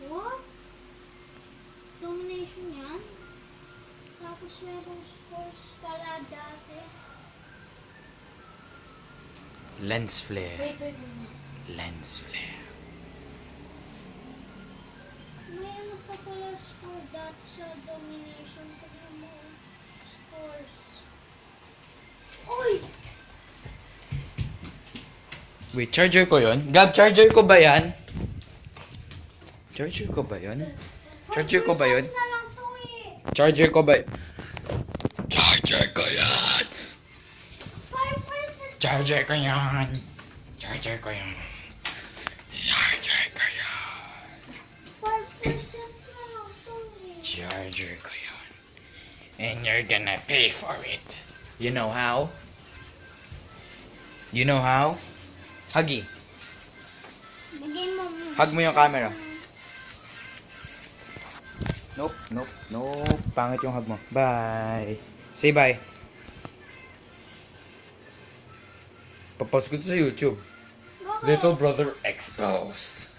What? Domination yan? Tapos merong scores pala dati. Lens flare. Wait. Lens flare. May ano pa pala score dati sa domination. Tignan mo. Scores. Uy! Wait, charger ko yun? Gab, charger ko ba yan? Charger ko ba yun? Charger ko ba yun? 5% na lang to eh. Charger ko ba? Charger ko yan! 5%. Charger ko yan! Charger ko yan! Charger ko yan! 5% na lang to eh. Charger ko yan. And you're gonna pay for it. You know how? You know how? Huggy. Bigay mo. Hug mo yung camera. Nope. Pangit yung hug mo. Bye. Say bye. Papost ko to sa YouTube. Bakit? Little brother exposed.